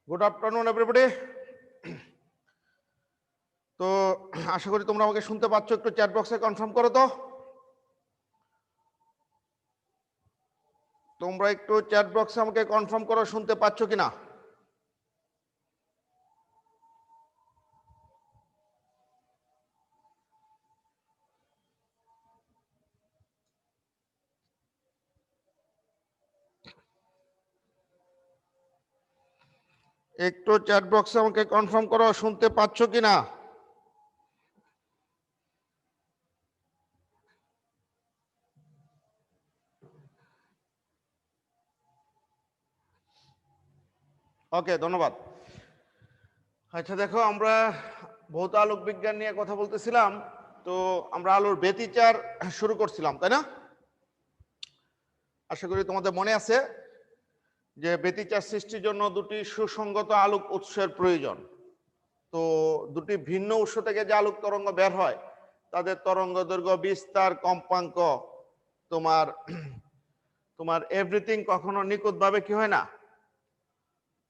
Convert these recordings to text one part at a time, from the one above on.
Good afternoon everybody. তো আশা করি তোমরা আমাকে শুনতে পাচ্ছ, একটু চ্যাট বক্সে কনফার্ম করো তো। তোমরা একটু চ্যাট বক্সে আমাকে কনফার্ম করো শুনতে পাচ্ছ কিনা। একটু চ্যাট বক্সে আমাকে কনফার্ম করো শুনতে পাচ্ছ কিনা। ওকে, ধন্যবাদ। আচ্ছা দেখো, আমরা ভৌত আলোক বিজ্ঞান নিয়ে কথা বলতেছিলাম। তো আমরা আলোর ব্যতিচার শুরু করছিলাম, তাই না? আশা করি তোমাদের মনে আছে যে ব্যতিচার সৃষ্টির জন্য দুটি সুসংগত আলোক উৎসের প্রয়োজন। তো দুটি ভিন্ন উৎস থেকে যে আলোক তরঙ্গ বের হয় তাদের তরঙ্গ দৈর্ঘ্য, বিস্তার, কম্পাঙ্ক, তোমার তোমার এভরিথিং কখনো নিখুঁতভাবে কি হয় না,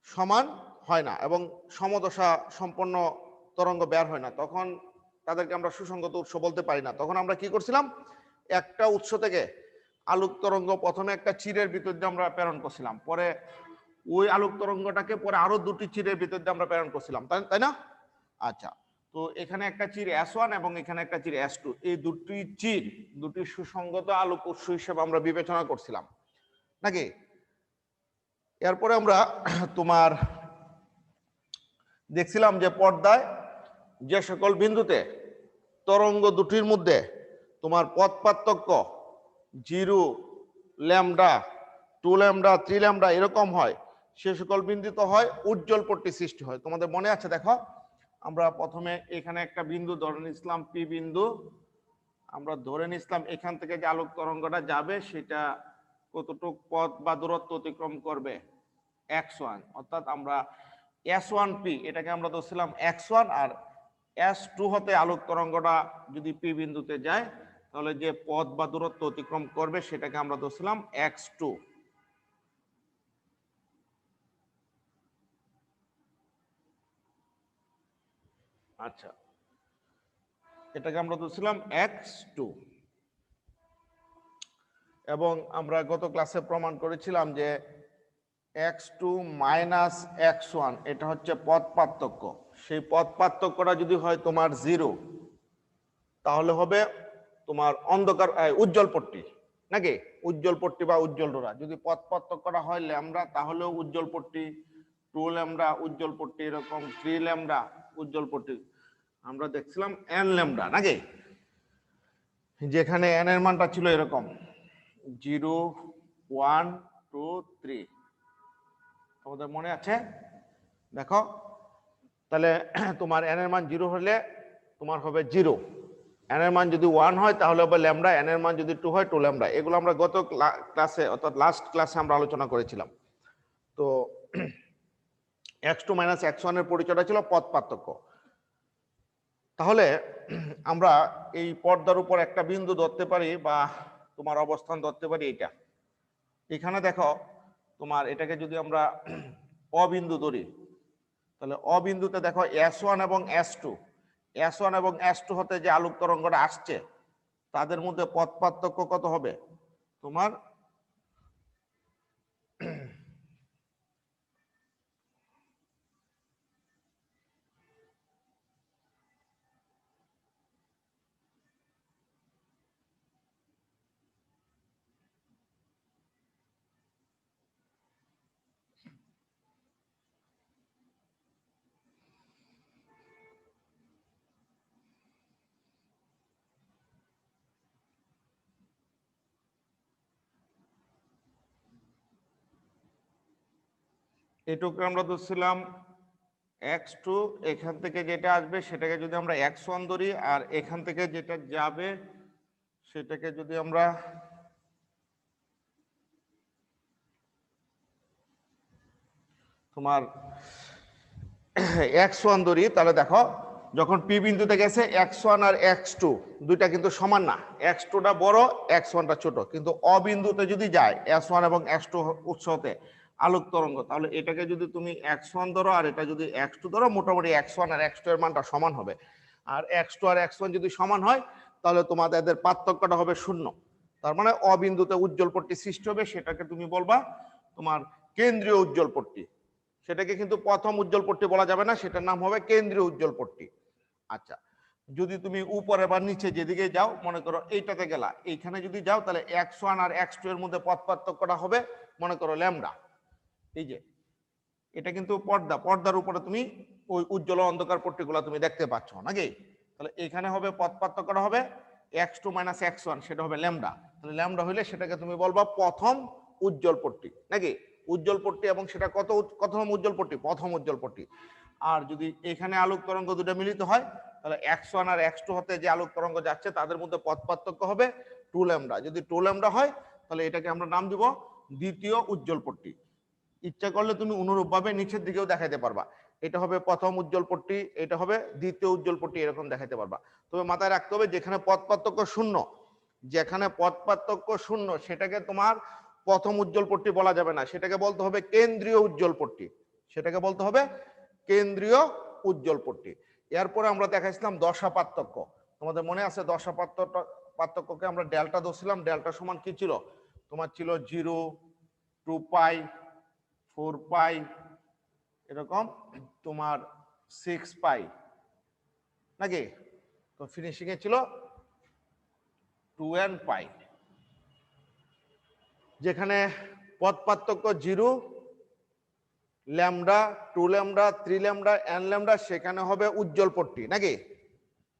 সমান হয় না, এবং সমদশা সম্পন্ন তরঙ্গ বের হয় না। তখন তাদেরকে আমরা সুসংগত উৎস বলতে পারি না। তখন আমরা কি করছিলাম, একটা উৎস থেকে আলোক তরঙ্গ প্রথমে একটা চিরের ভিতর দিয়ে আমরা প্রেরণ করছিলাম, পরে ওই আলোক তরঙ্গটাকে পরে আরো দুটি চিরের ভিতর দিয়ে আমরা প্রেরণ করছিলাম, তাই না? আচ্ছা, তো এখানে একটা চির S1 এবং এখানে একটা চির S2, এই দুটি চির দুটি সুসংগত আলোক উৎস হিসেবে আমরা বিবেচনা করছিলাম নাকি। এরপরে আমরা তোমার দেখছিলাম যে পর্দায় যে সকল বিন্দুতে তরঙ্গ দুটির মধ্যে তোমার পথ পার্থক্য 0, ল্যামডা, 2 ল্যামডা, 3 ল্যামডা এরকম হয়, সে সকল বিন্দুতে হয় উজ্জ্বল পট্টি সৃষ্টি হয়। তোমাদের মনে আছে? দেখো, আমরা প্রথমে এখানে একটা বিন্দু ধরে নিছিলাম, পি বিন্দু। আমরা ধরে নিছিলাম এখান থেকে যে আলোক তরঙ্গটা যাবে সেটা কতটুক পথ বা দূরত্ব অতিক্রম করবে, x1, অর্থাৎ আমরা S1P এটাকে আমরা ধরছিলাম x1, আর S2 হতে আলোক তরঙ্গটা যদি পি বিন্দুতে যায় তাহলে যে পথ বা দূরত্ব অতিক্রম করবে সেটাকে আমরা ধরছিলাম x2। আচ্ছা, এটাকে আমরা ধরছিলাম x2, এবং আমরা গত ক্লাসে প্রমাণ করেছিলাম যে x2 মাইনাস x1 এটা হচ্ছে পথ পার্থক্য। সেই পথ পার্থক্যটা যদি হয় তোমার 0, তাহলে হবে তোমার অন্ধকার উজ্জ্বল পট্টি নাকি, উজ্জ্বল পট্টি বা উজ্জ্বল ডোরা। যদি পথ পার্থক্যটা হয় ল্যামডা তাহলেও উজ্জ্বল পট্টি, 2 ল্যামডা উজ্জ্বল পট্টি, এরকম 3 ল্যামডা উজ্জ্বল পট্টি। আমরা দেখছিলাম n ল্যামডা নাকি, যেখানে n এর মানটা ছিল এরকম 0, 1, 2, 3। তোমাদের মনে আছে? দেখো, তাহলে তোমার n এর মান 0 হলে তোমার হবে 0, n এর মান যদি 1 হয় তাহলে হবে ল্যামডা, n এর মান যদি 2 হয় 2 ল্যামডা। এগুলো আমরা গত ক্লাসে অর্থাৎ লাস্ট ক্লাসে আমরা আলোচনা করেছিলাম। তো x2 মাইনাস x1 এর পরিচয়টা ছিল পথ পার্থক্য। তাহলে আমরা এই পর্দার উপর একটা বিন্দু ধরতে পারি বা তোমার অবস্থান ধরতে পারি এটা। এখানে দেখো, তোমার এটাকে যদি আমরা অবিন্দু ধরি তাহলে অবিন্দুতে দেখো S1 এবং S2, S1 এবং S2 হতে যে আলোক তরঙ্গটা আসছে তাদের মধ্যে পথ পার্থক্য কত হবে তোমার এটুকু আমরা ধরছিলাম x2, এখান থেকে যেটা আসবে সেটাকে যদি আমরা x1 ধরি, আর এখান থেকে যেটা যাবে সেটাকে যদি আমরা তোমার x1 ধরি, তাহলে দেখো যখন পি বিন্দুতে গেছে x1 আর x2 দুইটা কিন্তু সমান না, x2টা বড় x1টা ছোট। কিন্তু অবিন্দুতে যদি যায় S1 এবং S2 উৎস হতে, আলোক তরঙ্গ, তাহলে এটাকে যদি তুমি x1 ধরো আর এটা যদি x2 ধরো, মোটামুটি x1 আর x2 এর মানটা সমান হবে। আর x2 আর x1 যদি সমান হয় তাহলে তোমাদের এদের পার্থক্যটা হবে 0। তার মানে অবিন্দুতে উজ্জ্বল পট্টি সৃষ্টি হবে, সেটাকে তুমি বলবা তোমার কেন্দ্রীয় উজ্জ্বল পট্টি। সেটাকে কিন্তু প্রথম উজ্জ্বল পট্টি বলা যাবে না, সেটার নাম হবে কেন্দ্রীয় উজ্জ্বল পট্টি। আচ্ছা, যদি তুমি উপরে বা নিচে যেদিকে যাও, মনে করো এইটাতে গেলা, এইখানে যদি যাও তাহলে x1 আর x2 এর মধ্যে পথ পার্থক্যটা হবে মনে করো ল্যামডা। এই যে এটা কিন্তু পর্দার উপরে তুমি ওই উজ্জ্বল অন্ধকার পট্টিগুলো তুমি দেখতে পাচ্ছ নাকি? তাহলে এখানে হবে পথ পার্থক্যটা হবে x2 মাইনাস x1, সেটা হবে ল্যামডা। তাহলে ল্যামডা হইলে সেটাকে তুমি বলবা প্রথম উজ্জ্বল পট্টি নাকি? উজ্জ্বল পট্টি, এবং সেটা প্রথম উজ্জ্বল পট্টি, প্রথম উজ্জ্বল পট্টি। আর যদি এখানে আলোক তরঙ্গ দুটো মিলিত হয় তাহলে x1 আর x2 হতে যে আলোক তরঙ্গ যাচ্ছে তাদের মধ্যে পথ পার্থক্য হবে 2 ল্যামডা। যদি 2 ল্যামডা হয় তাহলে এটাকে আমরা নাম দিব দ্বিতীয় উজ্জ্বল পট্টি। ইচ্ছা করলে তুমি অনুরূপভাবে নিচের দিকেও দেখাইতে পারবা, এটা হবে প্রথম উজ্জ্বল পট্টি, এটা হবে দ্বিতীয় উজ্জ্বল পট্টি, এরকম দেখাইতে পারবা। তবে মাথায় রাখতে হবে যেখানে পথ পার্থক্য শূন্য, যেখানে পথ পার্থক্য শূন্য সেটাকে তোমার প্রথম উজ্জ্বল পট্টি বলা যাবে না, সেটাকে বলতে হবে কেন্দ্রীয় উজ্জ্বল পট্টি, সেটাকে বলতে হবে কেন্দ্রীয় উজ্জ্বল পট্টি। এরপরে আমরা দেখাইছিলাম দশা পার্থক্য। তোমাদের মনে আছে দশা পার্থক্যকে আমরা ডেল্টা ধরছিলাম। ডেল্টা সমান কি ছিল? তোমার ছিল 0, 2 পাই, 4 পাই, এরকম তোমার 6 পাই নাকি? তো ফিনিশিং এ ছিল 2n পাই। যেখানে পথ পার্থক্য 0, lambda, 2 lambda, 3 lambda, n lambda, সেখানে হবে উজ্জ্বল পট্টি নাকি?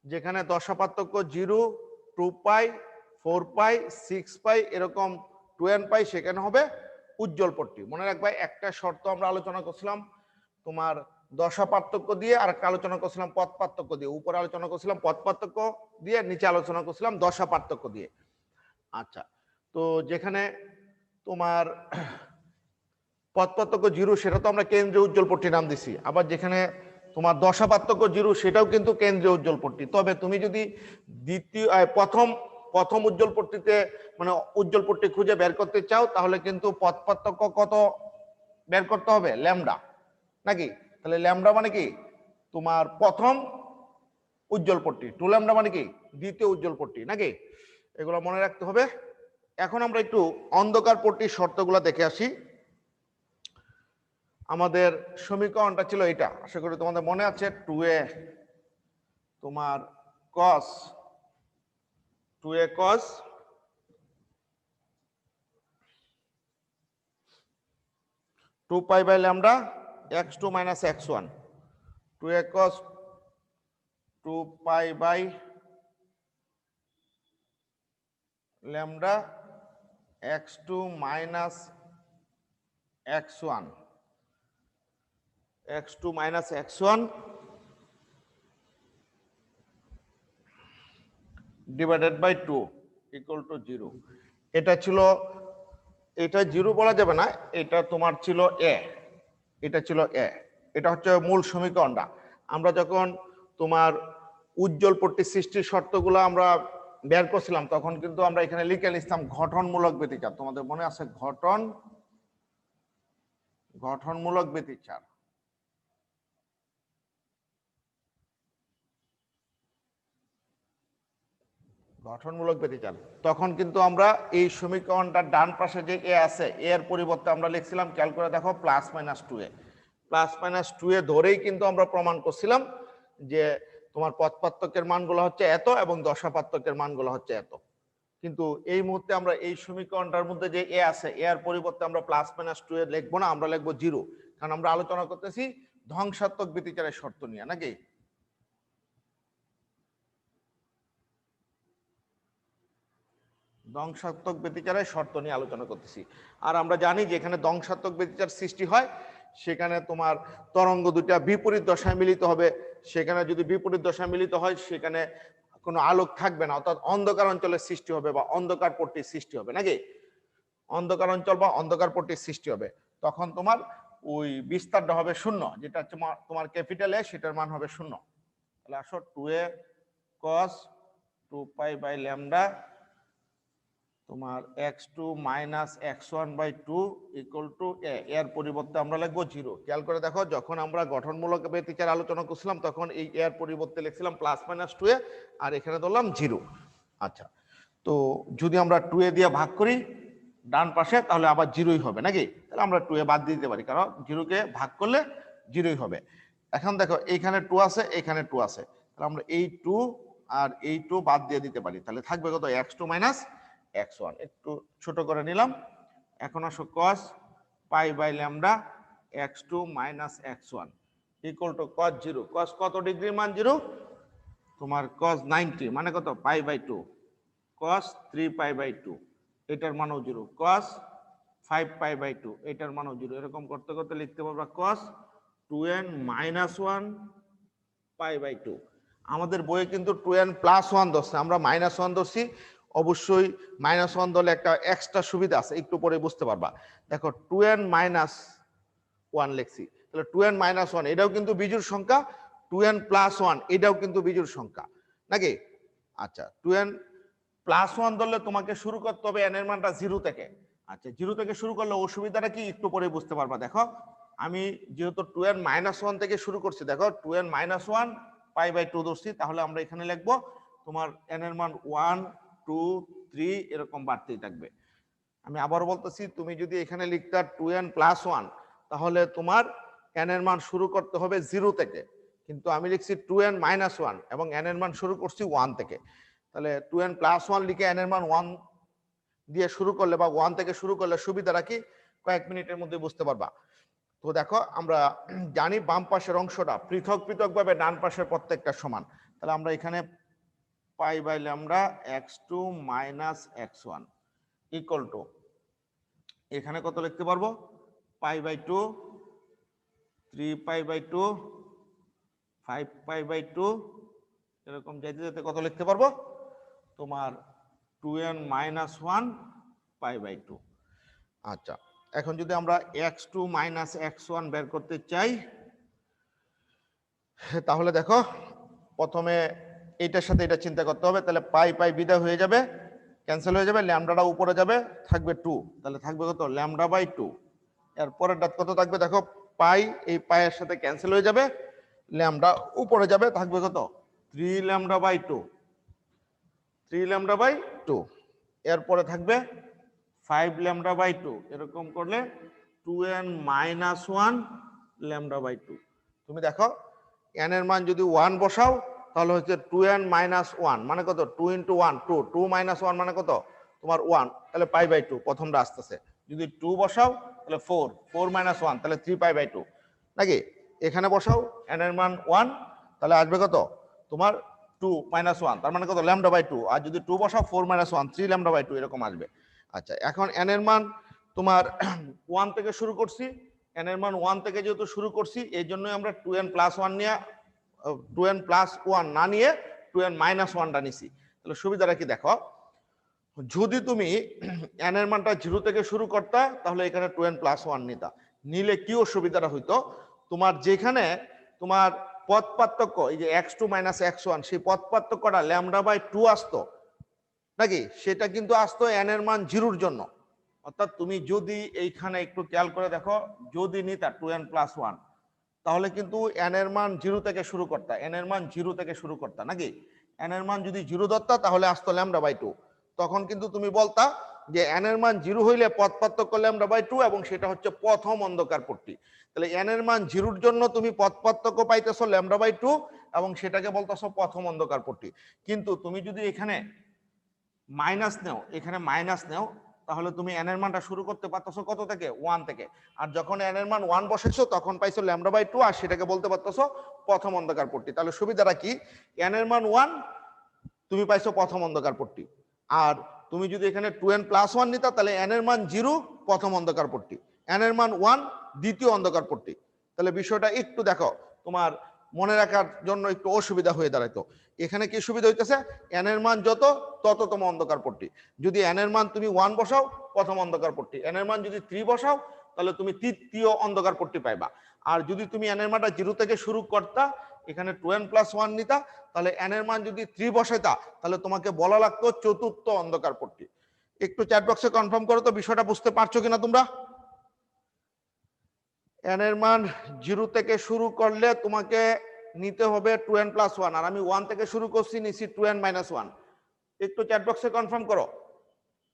যেখানে দশা পার্থক্য 0, 2 পাই, 4 পাই, 6 পাই, এরকম 2n পাই, সেখানে হবে উজ্জ্বল পট্টি। মনে রাখবা একটা শর্ত আমরা আলোচনা করছিলাম তোমার দশা পার্থক্য দিয়ে, আর আলোচনা করছিলাম পথ পার্থক্য দিয়ে। উপরে আলোচনা করছিলাম পথ পার্থক্য দিয়ে, নিচে আলোচনা করছিলাম দশা পার্থক্য দিয়ে। আচ্ছা, তো যেখানে তোমার পথ পার্থক্য 0 সেটা তো আমরা কেন্দ্রীয় উজ্জ্বল পট্টি নাম দিছি। আবার যেখানে তোমার দশা পার্থক্য 0 সেটাও কিন্তু কেন্দ্রীয় উজ্জ্বল পট্টি। তবে তুমি যদি প্রথম উজ্জ্বল পট্টিতে মানে উজ্জ্বল পট্টি খুঁজে বের করতে চাও তাহলে কিন্তু পথ পার্থক্য কত বের করতে হবে? ল্যামডা নাকি? তাহলে ল্যামডা মানে কি? তোমার প্রথম উজ্জ্বল পট্টি। 2 ল্যামডা মানে কি? দ্বিতীয় উজ্জ্বল পট্টি নাকি? এগুলো মনে রাখতে হবে। এখন আমরা একটু অন্ধকার পট্টির শর্তগুলো দেখে আসি। আমাদের সমীকরণটা ছিল এটা, আশা করি তোমাদের মনে আছে। 2a তোমার cos 2 pi by lambda x2 minus x1, 2a cos 2 pi by lambda x2 minus x1, x2 minus x1 divided by 2 equal to 0। এটা ছিল, এটা 0 বলা যাবে না, এটা তোমার ছিল a, এটা ছিল a, এটা হচ্ছে মূল সমীকরণটা। আমরা যখন তোমার উজ্জ্বল পট্টি সৃষ্টির শর্তগুলো আমরা বের করছিলাম তখন কিন্তু আমরা এখানে লিখে নিছিলাম গঠনমূলক ব্যতিচার। তোমাদের মনে আছে গঠনমূলক ব্যতিচার। গঠনমূলক ব্যতিচার, তখন কিন্তু আমরা এই সমীকরণটার ডান পাশে যে এ আছে এর পরিবর্তে আমরা লিখছিলাম, খেয়াল করে দেখো, plus minus 2a। Plus minus 2a ধরেই কিন্তু আমরা প্রমাণ করছিলাম যে তোমার পথ পার্থক্যের মানগুলো হচ্ছে এত এবং দশা পার্থক্যের মানগুলো হচ্ছে এত। কিন্তু এই মুহূর্তে আমরা এই সমীকরণটার মধ্যে যে এ আছে এর পরিবর্তে আমরা প্লাস মাইনাস 2a লিখবো না, আমরা লিখবো 0, কারণ আমরা আলোচনা করতেছি ধ্বংসাত্মক ব্যতিচারের শর্ত নিয়ে নাকি? ধ্বংসাত্মক ব্যতিচারের শর্ত নিয়ে আলোচনা করতেছি। আর আমরা জানি যে এখানে ধ্বংসাত্মক ব্যতিচার সৃষ্টি হয় সেখানে তোমার তরঙ্গ দুটা বিপরীত দশায় মিলিত হবে। সেখানে যদি বিপরীত দশায় মিলিত হয় সেখানে কোনো আলোক থাকবে না, অর্থাৎ অন্ধকার অঞ্চলের সৃষ্টি হবে বা অন্ধকার পট্টির সৃষ্টি হবে নাকি? অন্ধকার অঞ্চল বা অন্ধকার পট্টির সৃষ্টি হবে। তখন তোমার ওই বিস্তারটা হবে 0, যেটা হচ্ছে তোমার ক্যাপিটাল এ, সেটার মান হবে 0। তাহলে আসো 2a cos 2 pi by lambda তোমার x2 minus x1/2 equal to এর পরিবর্তে আমরা লিখবো 0। খেয়াল করে দেখো, যখন আমরা গঠনমূলক ব্যতিচার আলোচনা করছিলাম তখন এই এর পরিবর্তে লিখছিলাম +-2a, আর এখানে ধরলাম 0। আচ্ছা, তো যদি আমরা 2a দিয়ে ভাগ করি ডান পাশে, তাহলে আবার 0ই হবে নাকি? তাহলে আমরা 2a বাদ দিতে পারি, কারণ 0কে ভাগ করলে 0ই হবে। এখন দেখো, এইখানে 2 আছে, এখানে 2 আছে, তাহলে আমরা এই 2 আর এই 2 বাদ দিয়ে দিতে পারি। তাহলে থাকবে কত? x2 minus x1। একটু ছোট করে নিলাম। এখন আসো cos pi by lambda x2 minus x1 equal to cos 0। cos কত ডিগ্রির মান 0? তোমার cos 90 মানে কত? Pi by 2। cos 3 pi by 2 এটার মানও 0। cos 5 পাই বাই 2 এটার মানও 0। এরকম করতে করতে লিখতে পারবা cos 2n minus 1 pi by 2। আমাদের বইয়ে কিন্তু 2n প্লাস 1 ধরছে, আমরা মাইনাস 1 ধরছি। অবশ্যই মাইনাস 1 ধরলে একটা এক্সট্রা সুবিধা আছে, একটু পরে বুঝতে পারবা। দেখো 2n মাইনাস 1 লিখছি, তাহলে 2n মাইনাস 1 এটাও কিন্তু বিজোড় সংখ্যা, 2n প্লাস 1 এটাও কিন্তু বিজোড় সংখ্যা নাকি? আচ্ছা, 2n প্লাস 1 ধরলে তোমাকে শুরু করতে হবে n এর মানটা 0 থেকে। আচ্ছা, 0 থেকে শুরু করলে অসুবিধাটা কি একটু পরে বুঝতে পারবা। দেখো, আমি যেহেতু 2n মাইনাস 1 থেকে শুরু করছি, দেখো 2n মাইনাস 1 পাই বাই 2 ধরছি, তাহলে আমরা এখানে লিখবো তোমার n এর মান 1 2 3 এরকম বাড়তেই থাকবে। আমি আবার বলতেছি, তুমি যদি এখানে লিখতা 2n প্লাস 1, তাহলে তোমার n এর মান শুরু করতে হবে 0 থেকে, কিন্তু আমি লিখছি 2n মাইনাস 1 এবং n এর মান শুরু করছি 1 থেকে। তাহলে 2n প্লাস 1 লিখে n এর মান 1 দিয়ে শুরু করলে বা 1 থেকে শুরু করলে সুবিধাটা কি কয়েক মিনিটের মধ্যে বুঝতে পারবা। তো দেখো, আমরা জানি বাম পাশের অংশটা পৃথক পৃথক ভাবে ডান পাশের প্রত্যেকটা সমান। তাহলে আমরা এখানে pi by lambda x2 minus x1 equal to, এখানে কত লিখতে পারবো? Pi by 2 3 pi by 2 5 pi by 2 এরকম যেতে যেতে কত লিখতে পারবো? তোমার 2n মাইনাস 1 পাই বাই 2। আচ্ছা, এখন যদি আমরা x2 মাইনাস x1 বের করতে চাই, তাহলে দেখো প্রথমে এইটার সাথে এটা চিন্তা করতে হবে। তাহলে পাই পাই বিদায় হয়ে যাবে, ক্যান্সেল হয়ে যাবে, ল্যামডাটা উপরে যাবে, থাকবে 2। তাহলে থাকবে কত? Lambda by 2। এরপরের ডাট কত থাকবে? দেখো, পাই এই পায়ের সাথে ক্যান্সেল হয়ে যাবে, ল্যামডা উপরে যাবে, থাকবে কত? 3 ল্যামডা বাই 2। 3 lambda by 2। এরপরে থাকবে 5 ল্যামডা বাই 2। এরকম করলে 2n মাইনাস 1 ল্যামডা বাই 2। তুমি দেখো, n এর মান যদি 1 বসাও তাহলে হচ্ছে 2n মাইনাস 1 মানে কত? 2 ইন্টু 1 2, 2 মাইনাস 1 মানে কত? তোমার 1, তাহলে পাই বাই 2 প্রথমটা আসতেছে। যদি 2 বসাও তাহলে 4, 4 মাইনাস 1 তাহলে 3 পাই বাই 2 নাকি? এখানে বসাও n এর মান 1, তাহলে আসবে কত? তোমার 2 মাইনাস 1 তার মানে কত? Lambda by 2। আর যদি 2 বসাও 4 মাইনাস 1 3 ল্যামডা বাই 2 এরকম আসবে। আচ্ছা, এখন n এর মান তোমার 1 থেকে শুরু করছি, n এর মান 1 থেকে যেহেতু শুরু করছি এই জন্যই আমরা 2n প্লাস 1 নিয়ে 2n প্লাস 1 না নিয়ে 2n মাইনাস 1টা নিছি। তাহলে সুবিধাটা কি দেখো, যদি তুমি n এর মানটা 0 থেকে শুরু করতা তাহলে এখানে 2n প্লাস 1 নিতা। নিলে কি অসুবিধাটা হইতো? তোমার যেখানে তোমার পথ পার্থক্য এই যে x2 মাইনাস x1 সেই পথ পার্থক্যটা ল্যামডা বাই 2 আসতো নাকি? সেটা কিন্তু আসতো n এর মান 0-র জন্য। অর্থাৎ তুমি যদি এইখানে একটু খেয়াল করে দেখো, যদি নিতা 2n প্লাস 1 তাহলে কিন্তু n এর মান 0 থেকে শুরু করতা, n এর মান 0 থেকে শুরু করতা নাকি? n এর মান যদি 0 ধরতা তাহলে আসতো ল্যামডা বাই 2। তখন কিন্তু তুমি বলতা যে n এর মান 0 হইলে পথ পার্থক্য ল্যামডা বাই 2 এবং সেটা হচ্ছে প্রথম অন্ধকার পট্টি। তাহলে n এর মান 0-র জন্য তুমি পথ পার্থক্য পাইতেছো ল্যামডা বাই 2 এবং সেটাকে বলতেছো প্রথম অন্ধকার পট্টি। কিন্তু তুমি যদি এখানে মাইনাস নেও, এখানে মাইনাস নেও, তাহলে তুমি n এর মানটা শুরু করতে পারতেছো কত থেকে? 1 থেকে। আর যখন n এর মান 1 বসাইছো তখন পাইছো ল্যামডা বাই 2 আর সেটাকে বলতে পারতেছো প্রথম অন্ধকার পট্টি। তাহলে সুবিধাটা কি? n এর মান 1 তুমি পাইছো প্রথম অন্ধকার পট্টি, আর তুমি যদি এখানে 2n প্লাস 1 নিতা তাহলে n এর মান 0 প্রথম অন্ধকার পট্টি, n এর মান 1 দ্বিতীয় অন্ধকার পট্টি। তাহলে বিষয়টা একটু দেখো, তোমার মনে রাখার জন্য একটু অসুবিধা হয়ে দাঁড়াইতো। এখানে কি সুবিধা হইতেছে? n এর মান যত তততম অন্ধকার পট্টি। যদি n এর মান তুমি 1 বসাও প্রথম অন্ধকার পট্টি, n এর মান যদি 3 বসাও তাহলে তুমি তৃতীয় অন্ধকার পট্টি পাইবা। আর যদি তুমি n এর মানটা 0 থেকে শুরু করতা, এখানে 2n প্লাস 1 নিতা, তাহলে n এর মান যদি 3 বসাইতা তাহলে তোমাকে বলা লাগতো চতুর্থ অন্ধকার পট্টি। একটু চ্যাট বক্সে কনফার্ম করো তো বিষয়টা বুঝতে পারছো কিনা তোমরা। n এর মান 0 থেকে শুরু করলে তোমাকে নিতে হবে 2n + 1, আর আমি 1 থেকে শুরু করছি, নিছি 2n - 1। একটু চ্যাট বক্সে কনফার্ম করো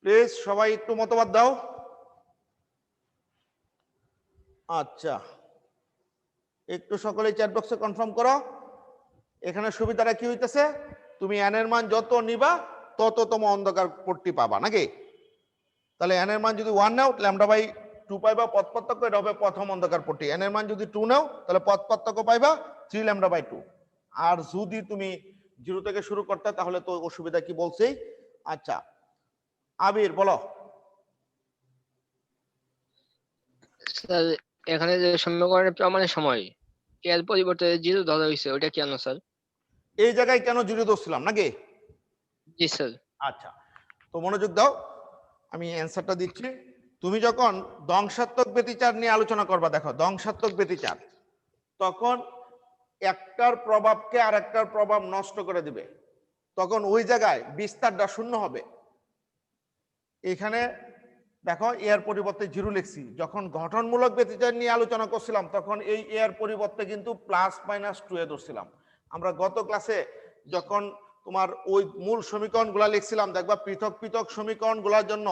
প্লিজ, সবাই একটু মতবাদ দাও। আচ্ছা, একটু সকলেই চ্যাট বক্সে কনফার্ম করো। এখানে সুবিধাটা কি হইতেছে, তুমি n এর মান যত নিবা তত তোমার অন্ধকার পট্টি পাবা নাকি। তাহলে n এর মান যদি 1 নাও λ/2 পাইবা পথ পার্থক্য, এটা হবে প্রথম অন্ধকার পট্টি। n এর মান যদি 2 নাও তাহলে পথ পার্থক্য পাইবা 3 λ/2। আর যদি তুমি 0 থেকে শুরু করতে তাহলে তো অসুবিধা কি বলছেই। আচ্ছা আবির বলো। স্যার এখানে যে সমীকরণের প্রমাণের সময় এর পরিবর্তে 0 ধরা হয়েছে, ওইটা কেন স্যার? এই জায়গায় কেন 0 ধরছিলাম নাকি? জি স্যার। আচ্ছা, তো মনোযোগ দাও, আমি অ্যান্সারটা দিচ্ছি। তুমি যখন ধ্বংসাত্মক ব্যতিচার নিয়ে আলোচনা করবা, দেখো ধ্বংসাত্মক ব্যতিচার তখন একটার প্রভাবকে আর একটার প্রভাব নষ্ট করে দিবে, তখন ওই জায়গায় বিস্তারটা শূন্য হবে। এখানে দেখো এর পরিবর্তে 0 লিখছি। যখন গঠনমূলক ব্যতিচার নিয়ে আলোচনা করছিলাম তখন এই এর পরিবর্তে কিন্তু +-2 এ ধরছিলাম। আমরা গত ক্লাসে যখন তোমার ওই মূল সমীকরণগুলা লিখছিলাম, দেখবা পৃথক পৃথক সমীকরণগুলোর জন্য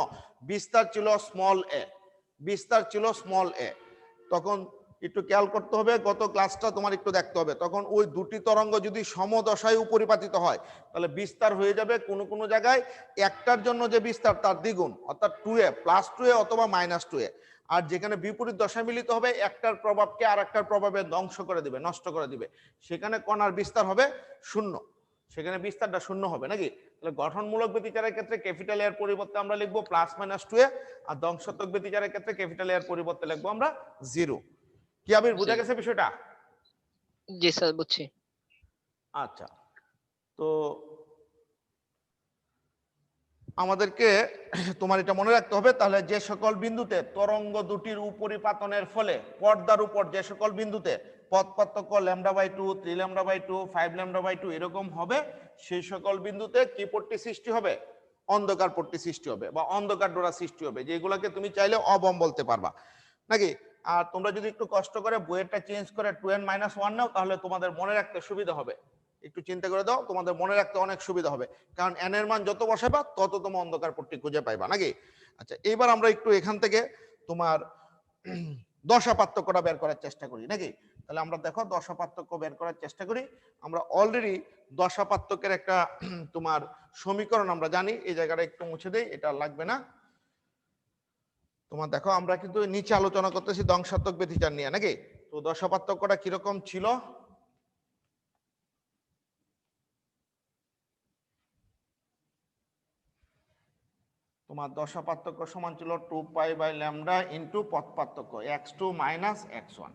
বিস্তার ছিল স্মল এ, বিস্তার ছিল স্মল এ। তখন একটু খেয়াল করতে হবে, গত ক্লাসটা তোমার একটু দেখতে হবে। তখন ওই দুটি তরঙ্গ যদি সমদশায় উপরিপাতিত হয় তাহলে বিস্তার হয়ে যাবে কোনো কোনো জায়গায় একটার জন্য যে বিস্তার তার দ্বিগুণ, অর্থাৎ 2a +2a অথবা -2a। আর যেখানে বিপরীত দশায় মিলিত হবে একটার প্রভাবকে আর একটার প্রভাবে ধ্বংস করে দিবে, নষ্ট করে দিবে, সেখানে কণার বিস্তার হবে 0, সেখানে বিস্তারটা 0 হবে নাকি। তাহলে গঠনমূলক ব্যতিচারের ক্ষেত্রে ক্যাপিটাল এর পরিবর্তে আমরা লিখবো +-2a, আর ধ্বংসাত্মক ব্যতিচারের ক্ষেত্রে ক্যাপিটাল এর পরিবর্তে লিখবো আমরা 0। কি আবির বুঝা গেছে বিষয়টা? জি স্যার বুঝছি। আচ্ছা, তো আমাদেরকে তোমার এটা মনে রাখতে হবে, তাহলে যে সকল বিন্দুতে তরঙ্গ দুটির উপরিপাতনের ফলে পর্দার উপর যে সকল বিন্দুতে পথ পার্থক্য λ/2, 3 λ/2, 5 λ/2 এরকম হবে, সেই সকল বিন্দুতে কি পট্টি সৃষ্টি হবে? অন্ধকার পট্টি সৃষ্টি হবে বা অন্ধকার ডোরা সৃষ্টি হবে, যেগুলোকে তুমি চাইলে অবম বলতে পারবা নাকি। আর তোমরা যদি একটু কষ্ট করে বইয়েরটা চেঞ্জ করে 2n - 1 নাও তাহলে তোমাদের মনে রাখতে সুবিধা হবে। একটু চিন্তা করে দাও, তোমাদের মনে রাখতে অনেক সুবিধা হবে, কারণ n এর মান যত বসাবা তত তোমার অন্ধকার পট্টি খুঁজে পাইবা নাকি। আচ্ছা, এবার আমরা একটু এখান থেকে তোমার দশা পার্থক্যটা বের করার চেষ্টা করি নাকি। তাহলে আমরা দেখো দশা পার্থক্য বের করার চেষ্টা করি। আমরা অলরেডি দশা পার্থক্যের একটা তোমার সমীকরণ আমরা জানি, এই জায়গাটা একটু মুছে দেই, এটা লাগবে না। তোমার দেখো আমরা কিন্তু নিচে আলোচনা করতেছি ধ্বংসাত্মক ব্যতিচার নিয়ে নাকি। তো দশা পার্থক্যটা কিরকম ছিল? তোমার দশা পার্থক্য সমান ছিল 2π/λ ইন্টু পথ পার্থক্য x2 - x1।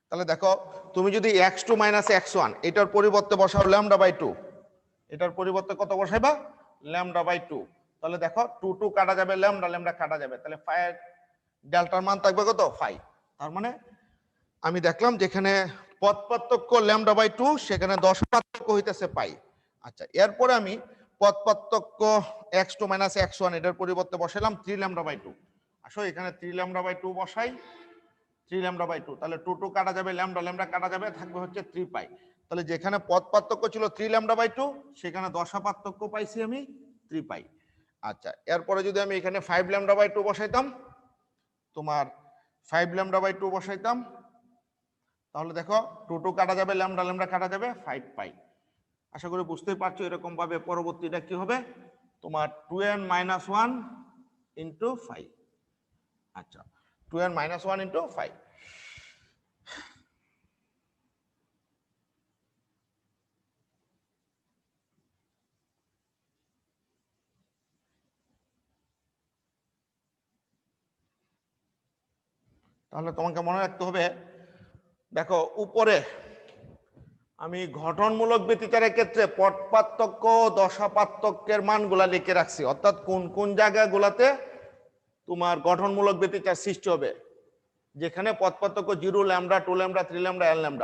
তাহলে দেখো তুমি যদি x2 - x1 এটার পরিবর্তে বসাও λ/2, এটার পরিবর্তে কত বসাইবা? λ/2। তাহলে দেখো 2 2 কাটা যাবে, λ কাটা যাবে, তাহলে ডেল্টার মান থাকবে কত? 5। তার মানে আমি দেখলাম যেখানে পথ পার্থক্য λ/2 সেখানে দশা পার্থক্য হইতেছে পাই। আচ্ছা, এরপরে আমি পথ পার্থক্য x2 - x1 এটার পরিবর্তে বসাইলাম 3 λ/2। আসো এখানে 3 λ/2 বসাই, 3 λ/2, তাহলে 2 2 কাটা যাবে, λ কাটা যাবে, থাকবে হচ্ছে 3π। তাহলে যেখানে পথ পার্থক্য ছিল 3 λ/2 সেখানে দশা পার্থক্য পাইছি আমি 3π। আচ্ছা, এরপরে যদি আমি এখানে 5 λ/2 বসাইতাম, তোমার 5 λ/2 বসাইতাম, তাহলে দেখো 2 2 কাটা যাবে, λ কাটা যাবে, 5π। আশা করি বুঝতেই পারছো এরকম ভাবে পরবর্তীটা কি হবে তোমার 2n - 1 ইন্টু 5। আচ্ছা, 2n - 1 ইন্টু 5। তাহলে তোমাকে মনে রাখতে হবে, দেখো উপরে আমি গঠনমূলক ব্যতিচারের ক্ষেত্রে পথ পার্থক্য দশা পার্থক্যের মানগুলা লিখে রাখছি, অর্থাৎ কোন কোন জায়গাগুলোতে তোমার গঠনমূলক ব্যতিচার সৃষ্টি হবে। যেখানে পথ পার্থক্য 0, λ, 2 λ, 3 λ, n λ,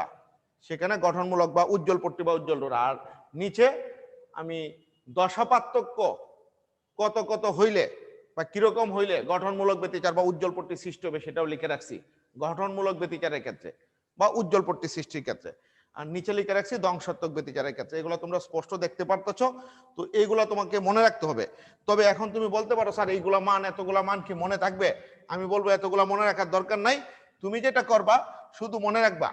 সেখানে গঠনমূলক বা উজ্জ্বল পট্টি বা উজ্জ্বল ডোরা। আর নিচে আমি দশা পার্থক্য কত কত হইলে বা কিরকম হইলে গঠনমূলক ব্যতিচার বা উজ্জ্বল পট্টি সৃষ্টি হবে সেটাও লিখে রাখছি গঠনমূলক ব্যতিচারের ক্ষেত্রে বা উজ্জ্বল পট্টি সৃষ্টির ক্ষেত্রে। আর নিচে লিখে রাখছি ধ্বংসাত্মক ব্যতিচারের ক্ষেত্রে। এগুলো তোমরা স্পষ্ট দেখতে পারতেছো। তো এইগুলা তোমাকে মনে রাখতে হবে। তবে এখন তুমি বলতে পারো স্যার এইগুলা মান এতগুলা মান কি মনে থাকবে? আমি বলবো এতগুলা মনে রাখার দরকার নাই। তুমি যেটা করবা শুধু মনে রাখবা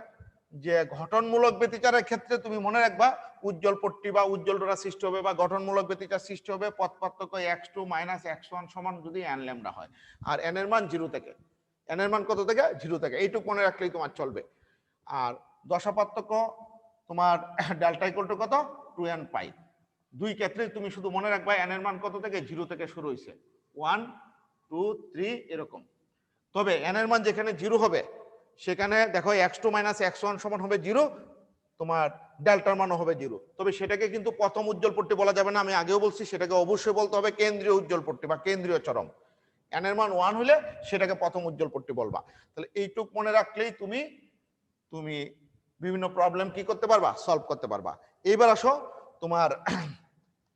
যে ঘটনমূলক ব্যতিচারের ক্ষেত্রে তুমি মনে রাখবা উজ্জ্বল পট্টি বা উজ্জ্বল ডোরা সৃষ্টি হবে বা গঠনমূলক ব্যতিচার সৃষ্টি হবে পথ পার্থক্য x2 - x1 সমান যদি n ল্যামডা হয় আর n এর মান 0 থেকে। n এর মান কত থেকে? 0 থেকে। এইটুকু মনে রাখলেই তোমার চলবে। আর দশা পার্থক্য তোমার ডেল্টা ইকুয়াল টু কত? 2n পাই। দুই ক্ষেত্রে তুমি শুধু মনে রাখবা n এর মান কত থেকে? 0 থেকে শুরু হইছে, 1 2 3 এরকম। তবে n এর মান যেখানে 0 হবে সেখানে দেখো x2 - x1 সমান হবে 0, তোমার ডেল্টার মানও হবে 0। তবে সেটাকে কিন্তু প্রথম উজ্জ্বল পট্টি বলা যাবে না, আমি আগেও বলছি। সেটাকে অবশ্যই বলতে হবে কেন্দ্রীয় উজ্জ্বল পট্টি বা কেন্দ্রীয় চরম। n এর মান 1 হলে সেটাকে প্রথম উজ্জ্বল পট্টি বলবা। তাহলে এইটুক মনে রাখলেই তুমি তুমি বিভিন্ন প্রবলেম কি করতে পারবা? সলভ করতে পারবা। এইবার আসো তোমার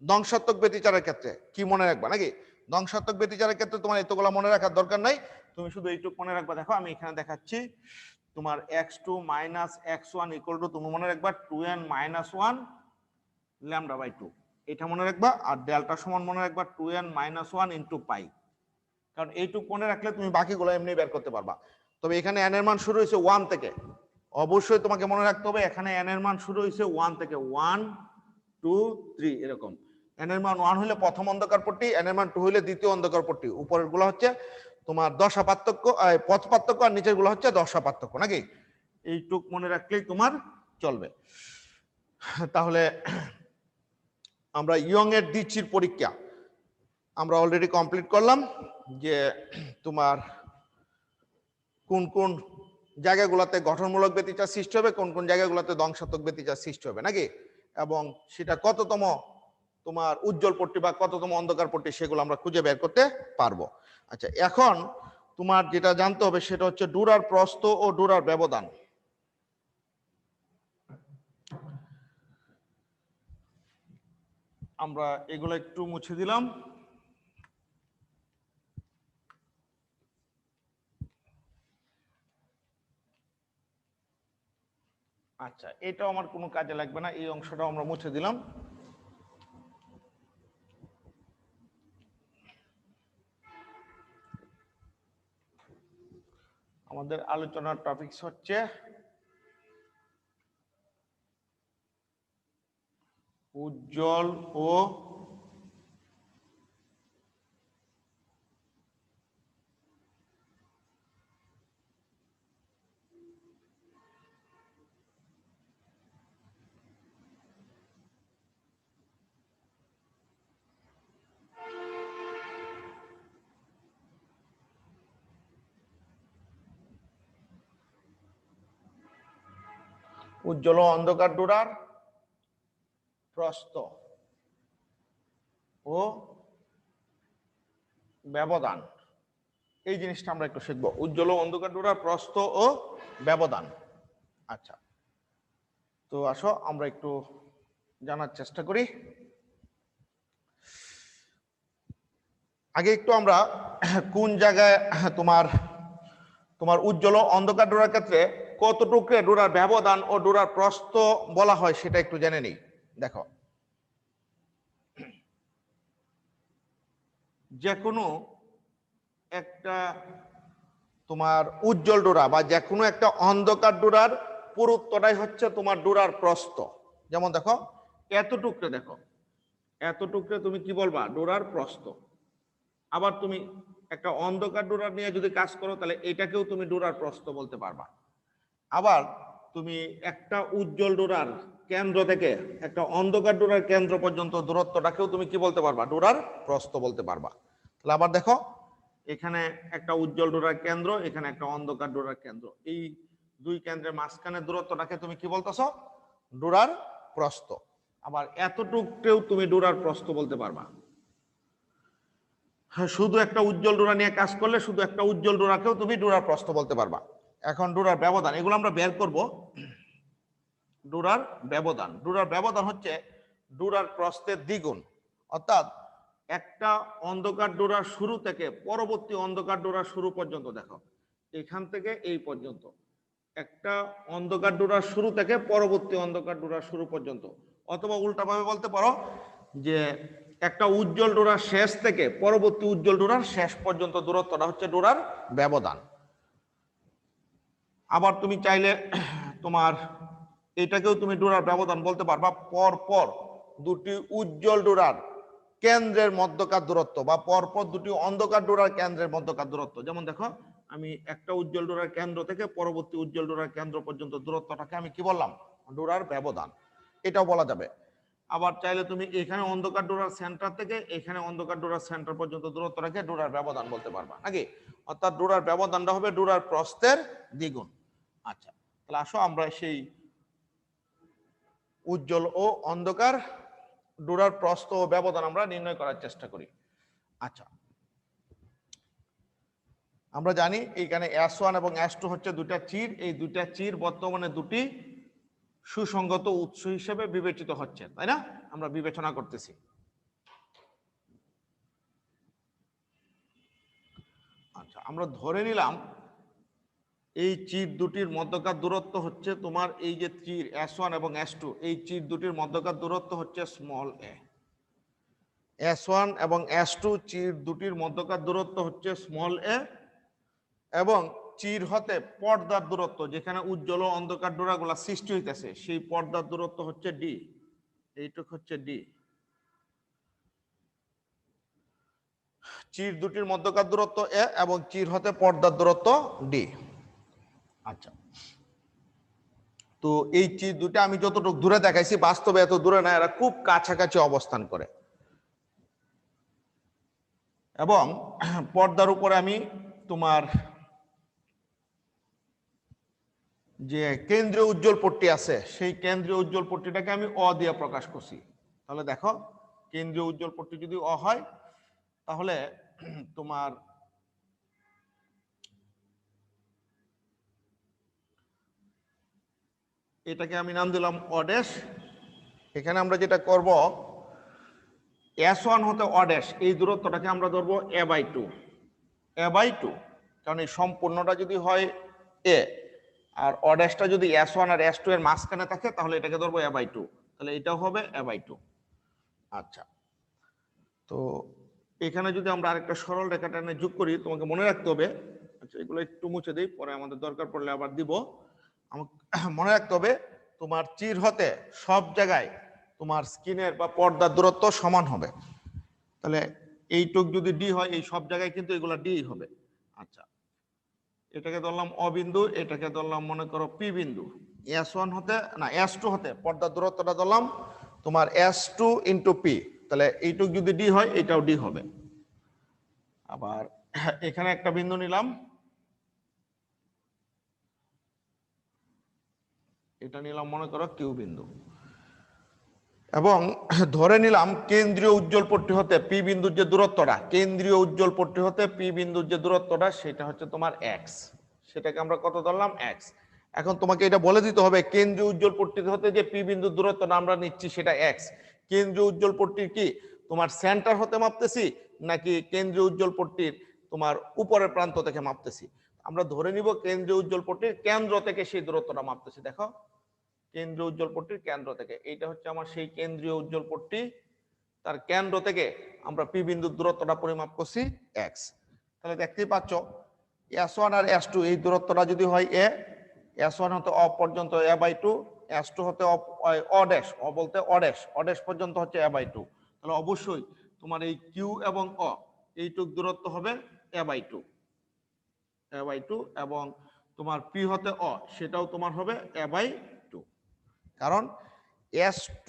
ধ্বংসাত্মক ব্যতিচারের ক্ষেত্রে কি মনে রাখবা নাকি? ধ্বংসাত্মক ব্যতিচারের ক্ষেত্রে তোমার এতগুলা মনে রাখার দরকার নাই। তুমি শুধু এইটুক মনে রাখবা। দেখো আমি এখানে দেখাচ্ছি তোমার x2 - x1 ইকুয়াল টু তুমি মনে রাখবা 2n - 1 ল্যামডা বাই 2, এটা মনে রাখবা। আর ডেল্টা সমান মনে রাখবা 2n - 1 ইন্টু পাই। কারণ এইটুক মনে রাখলে তুমি বাকিগুলো এমনি বের করতে পারবা। তবে এখানে n এর মান শুরু হয়েছে 1 থেকে। অবশ্যই তোমাকে মনে রাখতে হবে এখানে n এর মান শুরু হয়েছে 1 থেকে, 1 2 3 এরকম। n এর মান 1 হলে প্রথম অন্ধকার পট্টি, n এর মান 2 হলে দ্বিতীয় অন্ধকার পট্টি। উপরের গুলো হচ্ছে তোমার দশা পার্থক্য, পথ পার্থক্য, আর নিচের গুলো হচ্ছে দশা পার্থক্য নাকি? এইটুক মনে রাখলেই তোমার চলবে। তাহলে আমরা ইয়ং এর দ্বিচির পরীক্ষা আমরা অলরেডি কমপ্লিট করলাম যে তোমার কোন কোন জায়গাগুলোতে গঠনমূলক ব্যতিচার সৃষ্টি হবে, কোন কোন জায়গাগুলোতে ধ্বংসাত্মক ব্যতিচার সৃষ্টি হবে নাকি, এবং সেটা কততম তোমার উজ্জ্বল পট্টি বা কততম অন্ধকার পট্টি সেগুলো আমরা খুঁজে বের করতে পারবো। আচ্ছা, এখন তোমার যেটা জানতে হবে সেটা হচ্ছে ডুরার প্রস্থ ও ডুরার ব্যবধান। আমরা এগুলো একটু মুছে দিলাম। আচ্ছা, এটাও আমার কোনো কাজে লাগবে না, এই অংশটাও আমরা মুছে দিলাম। আমাদের আলোচনার টপিকস হচ্ছে উজ্জ্বল ও উজ্জ্বল ও অন্ধকার ডোরার প্রস্থ ও ব্যবধান, এই জিনিসটা আমরা একটু শিখবো। উজ্জ্বল ও অন্ধকার ডোরার প্রস্থ ও ব্যবধান। আচ্ছা, তো আসো আমরা একটু জানার চেষ্টা করি। আগে একটু আমরা কোন জায়গায় তোমার তোমার উজ্জ্বল ও অন্ধকার ডোরার ক্ষেত্রে কতটুকু ডোরার ব্যবধান ও ডোরার প্রস্থ বলা হয় সেটা একটু জেনে নিই। দেখো, যে কোনো একটা তোমার উজ্জ্বল ডোরা বা যে কোনো একটা অন্ধকার ডোরার পুরুত্বটাই হচ্ছে তোমার ডোরার প্রস্থ। যেমন দেখো এতটুকরে, দেখো এতটুকরে তুমি কি বলবা? ডোরার প্রস্থ। আবার তুমি একটা অন্ধকার ডোরা নিয়ে যদি কাজ করো তাহলে এটাকেও তুমি ডোরার প্রস্থ বলতে পারবা। আবার তুমি একটা উজ্জ্বল ডোরার কেন্দ্র থেকে একটা অন্ধকার ডোরার কেন্দ্র পর্যন্ত দূরত্বটাকেও তুমি কি বলতে পারবা? ডোরার প্রস্থ বলতে পারবা। তাহলে আবার দেখো, এখানে একটা উজ্জ্বল ডোরার কেন্দ্র, এখানে একটা অন্ধকার ডোরার কেন্দ্র, এই দুই কেন্দ্রের মাঝখানের দূরত্বটাকে তুমি কি বলতেছো? ডোরার প্রস্থ। আবার এতটুকুকেও তুমি ডোরার প্রস্থ বলতে পারবা। শুধু একটা উজ্জ্বল ডোরা নিয়ে কাজ করলে শুধু একটা উজ্জ্বল ডোরাকেও তুমি ডোরার প্রস্থ বলতে পারবা। এখন ডোরার ব্যবধান, এগুলো আমরা বের করব। ডোরার ব্যবধান, ডোরার ব্যবধান হচ্ছে ডোরার প্রস্থের দ্বিগুণ। অর্থাৎ একটা অন্ধকার ডোরার শুরু থেকে পরবর্তী অন্ধকার ডোরার শুরু পর্যন্ত দেখো, এখান থেকে এই পর্যন্ত একটা অন্ধকার ডোরার শুরু থেকে পরবর্তী অন্ধকার ডোরার শুরু পর্যন্ত, অথবা উল্টাভাবে বলতে পারো যে একটা উজ্জ্বল ডোরার শেষ থেকে পরবর্তী উজ্জ্বল ডোরার শেষ পর্যন্ত দূরত্বটা হচ্ছে ডোরার ব্যবধান। আবার তুমি চাইলে তোমার এটাকেও তুমি ডোরার ব্যবধান বলতে পারবা, পর পর দুটি উজ্জ্বল ডোরার কেন্দ্রের মধ্যকার দূরত্ব, বা পরপর দুটি অন্ধকার ডোরার কেন্দ্রের মধ্যকার দূরত্ব। যেমন দেখো, আমি একটা উজ্জ্বল ডোরার কেন্দ্র থেকে পরবর্তী উজ্জ্বল ডোরার কেন্দ্র পর্যন্ত দূরত্বটাকে আমি কি বললাম? ডোরার ব্যবধান, এটাও বলা যাবে। আবার চাইলে তুমি এখানে অন্ধকার ডোরার সেন্টার থেকে এখানে অন্ধকার ডোরার সেন্টার পর্যন্ত দূরত্বটাকে ডোরার ব্যবধান বলতে পারবা নাকি? অর্থাৎ ডোরার ব্যবধানটা হবে ডোরার প্রস্থের দ্বিগুণ। আচ্ছা, তাহলে আসো আমরা সেই উজ্জ্বল ও অন্ধকার ডোরার প্রস্থ ও ব্যবধান আমরা নির্ণয় করার চেষ্টা করি। আচ্ছা, আমরা জানি এখানে S1 এবং S2 হচ্ছে দুটা চির, এই দুটা চির বর্তমানে দুটি সুসংগত উৎস হিসেবে বিবেচিত হচ্ছে, তাই না? আমরা বিবেচনা করতেছি। আচ্ছা, আমরা ধরে নিলাম এই চির দুটির মধ্যকার দূরত্ব হচ্ছে তোমার এই যে চির S1 এবং S2, এই চির দুটির মধ্যকার দূরত্ব হচ্ছে স্মল a। S1 এবং S2 চির দুটির মধ্যকার দূরত্ব হচ্ছে স্মল a, এবং চির হতে পর্দার দূরত্ব, যেখানে উজ্জ্বল ও অন্ধকার ডোরাগুলা সৃষ্টি হইতেছে, সেই পর্দার দূরত্ব হচ্ছে d। এইটুক হচ্ছে d। চির দুটির মধ্যকার দূরত্ব a এবং চির হতে পর্দার দূরত্ব d। আচ্ছা, তো এই চির দুটো আমি যতটুকু দূরে দেখাইছি, বাস্তবে এত দূরে না, এরা খুব কাছাকাছি অবস্থান করে। এবং পর্দার উপরে আমি তোমার যে কেন্দ্রীয় উজ্জ্বল পট্টি আছে, সেই কেন্দ্রীয় উজ্জ্বল পট্টিটাকে আমি অ দিয়ে প্রকাশ করছি। তাহলে দেখো, কেন্দ্রীয় উজ্জ্বল পট্টি যদি অ হয়, তাহলে তোমার এটাকে আমি নাম দিলাম অ ড্যাশ। এখানে আমরা যেটা করব, S1 হতে অ ড্যাশ এই দূরত্বটাকে আমরা ধরবো a/2। a/2, কারণ এই সম্পূর্ণটা যদি হয় a, আর অ ড্যাশটা যদি S1 আর S2 এর মাঝখানে থাকে, তাহলে এটাকে ধরবো a/2, তাহলে এটাও হবে a/2। আচ্ছা, তো এখানে যদি আমরা আরেকটা সরল রেখা টেনে যোগ করি, তোমাকে মনে রাখতে হবে, আচ্ছা এগুলো একটু মুছে দিই, পরে আমাদের দরকার পড়লে আবার দিব। আমাকে মনে রাখতে হবে, তোমার চির হতে সব জায়গায় তোমার স্কিনের বা পর্দার দূরত্ব সমান হবে। তাহলে এইটুক যদি ডি হয়, এই সব জায়গায় কিন্তু এগুলো ডি হবে। আচ্ছা, এটাকে ধরলাম অ বিন্দু, এটাকে ধরলাম মনে করো পি বিন্দু। S1 হতে না S2 হতে পর্দার দূরত্বটা ধরলাম তোমার S2 ইন্টু পি, তাহলে এইটুক যদি ডি হয়, এটাও ডি হবে। আবার এখানে একটা বিন্দু নিলাম, এটা নিলাম মনে করো কিউ বিন্দু, এবং ধরে নিলাম কেন্দ্রীয় উজ্জ্বল পট্টি হতে পি বিন্দুর যে দূরত্বটা, কেন্দ্রীয় উজ্জ্বল পট্টি হতে পি বিন্দুর যে দূরত্বটা, সেটা হচ্ছে তোমার এক্স। সেটাকে আমরা কত ধরলাম? এক্স। এখন তোমাকে এটা বলে দিতে হবে, কেন্দ্রীয় উজ্জ্বল পট্টি হতে যে পি বিন্দুর দূরত্বটা আমরা নিচ্ছি, সেটা এক্স। কেন্দ্রীয় উজ্জ্বল পট্টির কি তোমার সেন্টার হতে মাপতেছি, নাকি কেন্দ্রীয় উজ্জ্বল পট্টির তোমার উপরের প্রান্ত থেকে মাপতেছি? আমরা ধরে নিব কেন্দ্রীয় উজ্জ্বল পট্টির কেন্দ্র থেকে সেই দূরত্বটা মাপতেছি। দেখো, কেন্দ্রীয় উজ্জ্বল পট্টির কেন্দ্র থেকে, এইটা হচ্ছে আমার সেই কেন্দ্রীয় উজ্জ্বল পট্টি, তার কেন্দ্র থেকে আমরা পি বিন্দুর দূরত্বটা পরিমাপ করছি এক্স। তাহলে দেখতেই পাচ্ছ, S1 আর S2 এই দূরত্বটা যদি হয় a, S1 হতে অ পর্যন্ত a/2, S2 হতে অ ড্যাশ, অ বলতে অ ড্যাশ, অ ড্যাশ পর্যন্ত হচ্ছে a/2, তাহলে অবশ্যই তোমার এই কিউ এবং অ এইটুক দূরত্ব হবে a/2, এবং তোমার পি হতে অ সেটাও তোমার হবে a/2। কারণ S2